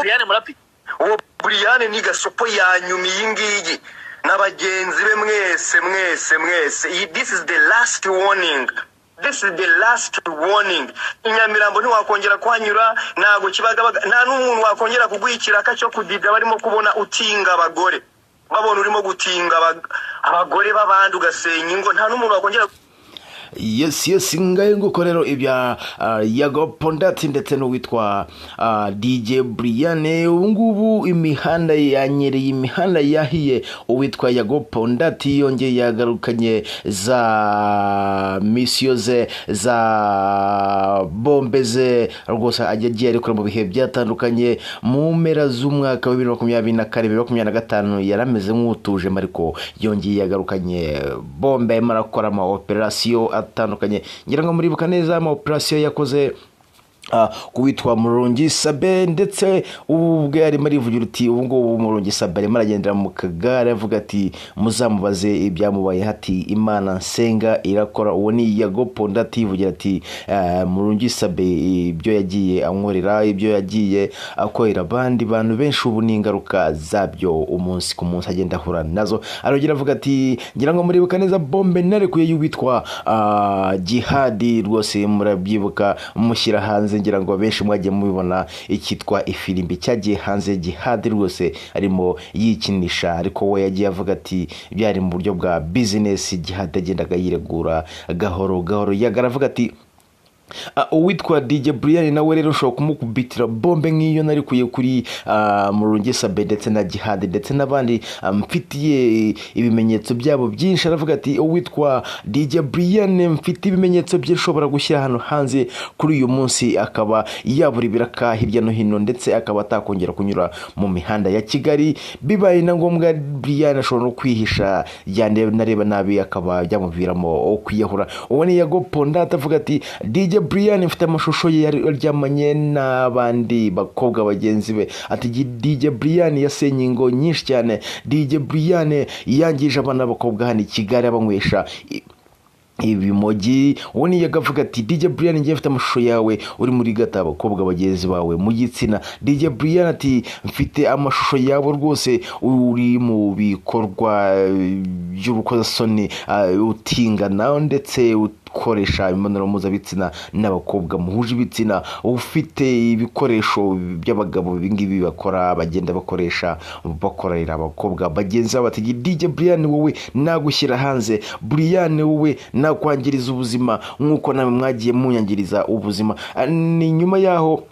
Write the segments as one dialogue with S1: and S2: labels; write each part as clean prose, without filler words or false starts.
S1: Brian murapi
S2: uwo Brian ni gasopo yanyuma iyi ngiyi n'abagenzi be mwese this is the last warning. This is the last warning. Inyamirambo ntiwakongera kwanyura nago kibagabaga nta n'umuntu wakongera kugwikira cyo kudida barimo kubona utinga abagore babona urimo gutinga abagore babandi ugasenya ingo nta n'umuntu wakongera.
S3: Yes ngaye nguko rero ibya Yago Pondati ndetse no witwa DJ Brian ubungubu imihanda yanyereye imihanda yahiye uwitwa Yago Pondati yongeye yagarukanye za missioze za bombeze rwose agiye ariko mu bihe byatandukanye mu mpera z'umwaka wa 2024-2025 yarameze nk'utuje mariko yongeye yagarukanye bombe marakora ama operation atandukanye ngira ngo muribuka neza ama operation yakoze kuwitwa Murungi Sabe ndetse ubwe ari muri vugira uti ubungo Murungi Sabe ari maragendera mu kagare avuga ati muzamubaze ibyamubaye hati Imana nsenga irakora. Uwo ni Yago Pondati vugira ati Murungi Sabe ibyo yagiye ankorera ibyo yagiye akorera abandi bantu benshi ubu n'ingaruka zabyo umunsi ku munsi agenda ahura nazo. Arogira avuga ati ngira ngo muribuka neza bombe narekuye y'uwitwa Jihadi rwose murabyibuka mushyira hanze ngira ngo benshi mwagiye mubibona ikitwa ifirimbi cyagiye hanze Jihadi rwose arimo yikinisha ariko we yagiye avuga ati byari mu buryo bwa business Jihadi agendaga yiregura gahoro yagaravuga ati uwitwa DJ Brian nawe rero ushobora kumukubitira bombe nk'iyo narikuye kuri Murungi Sabe ndetse na Jihadi ndetse n'abandi mfitiye ibimenyetso byabo byinshi. Aravuga ati uwitwa DJ Brian mfite ibimenyetso byinshi ushobora gushyira hano hanze kuri uyu munsi akaba yabura ibiraka hirya no hino ndetse akaba atakongera kunyura mu mihanda ya Kigali bibaye na ngombwa Brian ashobora no kwihisha nareba nabi akaba byamuviramo kwiyahura. Uwo ni Yago Pondati avuga ati DJ Brian mfite amashusho ye yaryamanye n'abandi bakobwa bagenzi be ati DJ Brian yasenye ingo nyinshi cyane. DJ Brian yangije abana bakobwa hano i Kigali abanywesha ibimogi. Uwo ni yagavuga ati DJ Brian ngiye mfite amashusho yawe uri muri gata abakobwa bagenzi bawe mu gitsina. DJ Brian ati mfite amashusho yawe rwose uri mu bikorwa by'urukozasoni utingana ndetse ukoresha imibonano mpuzabitsina n'abakobwa muhuje ibitsina ufite ibikoresho by'abagabo bingibi bakora bagenda bakoresha bakorera abakobwa bagenzi babo. Ati DJ Brian wowe nagushyira hanze, Brian wowe nakwangiriza ubuzima nk'uko nawe mwagiye munyangiriza ubuzima. Ni nyuma yaho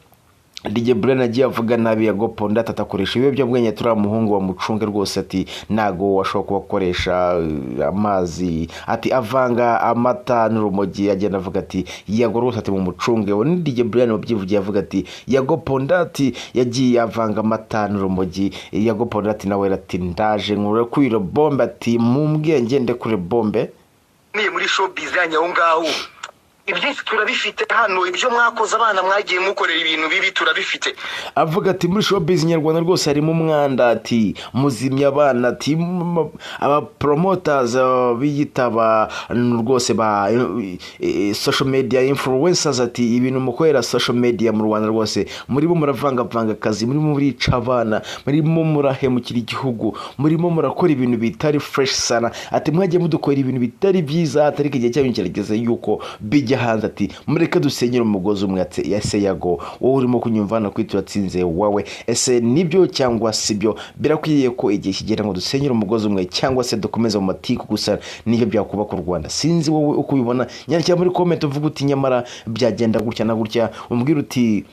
S3: DJ Brian agiye avuga nabi Yago Pondati atakoresha ibiyobyabwenge turi muhungu wa mucunge rwose ati nago washobora kubakoresha amazi ati avanga amata n'urumogi. agenda avuga ati Yago rwose ati mu mucunge. Uwo ni DJ Brian wabyivugiye avuga ati Yago Pondati yagiye avanga amata n'urumogi. Yago Pondati nawe ati ndaje nkure kwira bombe ati mumbwiye ngende kure bombe
S2: ni muri showbiz yanyaho ngaho ibyinshi turabifite hano ibyo mwakoze abana mwagiye mukorera ibintu bibi turabifite.
S3: Avuga ati muri showbiz nyarwanda rwose harimo umwanda ati muzimya abana ati aba promoters biyitaba rwose ba social media influencers ati ibintu mukorera social media mu Rwanda rwose murimo muravanga akazi murimo murica abana murimo murahemukira igihugu murimo murakora ibintu bitari fresh sana ati mwagiye mudukorera ibintu bitari byiza atari igihe cyabyo kirageze yuko bijya hanze ati mureke dusenyera umugozi umwe. ati ese Yago wowe urimo kunyumvana kwituratsinze wawe ese nibyo cyangwa sibyo birakwiye ko igihe kigera ngo dusenyera umugozi umwe cyangwa se dukomeza mu matiku gusa niyo byakubaka u Rwanda. Sinzi wowe uko ubibona nyandikira muri comment uvuga uti nyamara byagenda gutya na gutya umbwira uti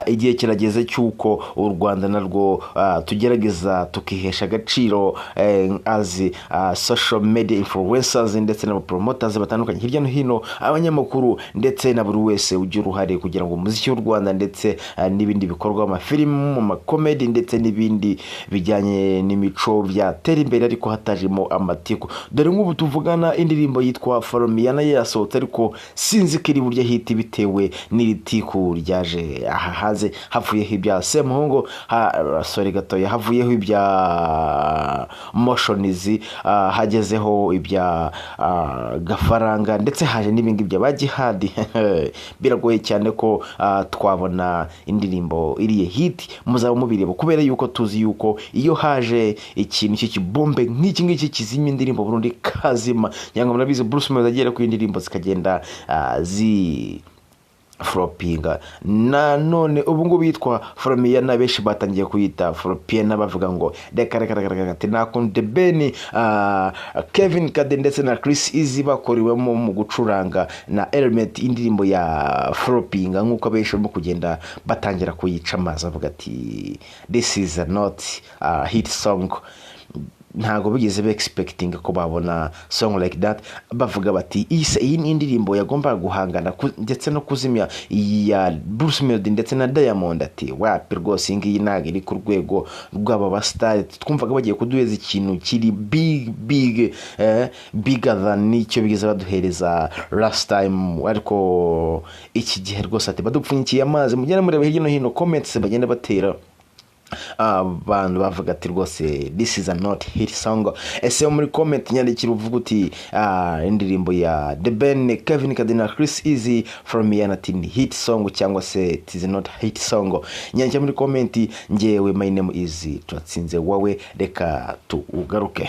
S3: igihe kirageze cyuko u Rwanda narwo tugerageza tukihesha agaciro as social media influencers ndetse na promoters batandukanye hirya no hino abanyamakuru ndetse na buri wese ugira uruhare kugira ngo umuziki w'u Rwanda ndetse n'ibindi bikorwa amafilm mu comedy ndetse n'ibindi bijyanye n'imico byatera imbere ariko hatajemo amatiku. Dore nk'ubu tuvugana indirimbo yitwa Faromiyana yasohotse ariko sinzi ko iri burya hiti bitewe n'iritiku ryaje aha hanze havuyeho ibya Semuhungu sorry gatoya havuyeho ibya Motionizi hagezeho ibya Gafaranga ndetse haje n'ibingi bya Bagihadi biragoye cyane ko twabona indirimbo iriye hit muzaba mubireba kubera yuko tuzi yuko iyo haje ikintu cy'ikibombe nk'iki ngiki kizimya indirimbo Burundi kazima nyanga murabizi Bruce Melody agera ku indirimbo zikagenda floppinga na none ubu ngubu yitwa Fromiyana benshi batangiye kuyita Flopiana bavuga ngo ati nakunde Ben Kevin Kade ndetse na Chris Easy bakoriwemo mu gucuranga na Element indirimbo ya floppinga nkuko benshi mu kugenda batangira kuyica amazi avuga ati this is not a hit song ntago bigeze be expecting ko babona song like that bavuga bati iyi ni indirimbo yagomba guhangana ndetse no kuzimya ya Bruce Melody ndetse na Diamond ati wapi rwose ngiyi ntago iri ku rwego rw'aba ba star twumvaga bagiye kuduheza ikintu kiri bigger than nicyo bigeze baduhereza last time ariko iki gihe rwose ati badupfunyikiye amazi mugenda mureba hirya no hino comments bagenda batera abantu bavuga ati rwose this is a not hit song ese muri comment nyandikira uvuga uti indirimbo ya The Ben Kevin Kadena Chris Easy from Yanati hit song cyangwa se it is not hit song nyandikira muri comment ngewe my name is Twatsinze wawe reka tugaruke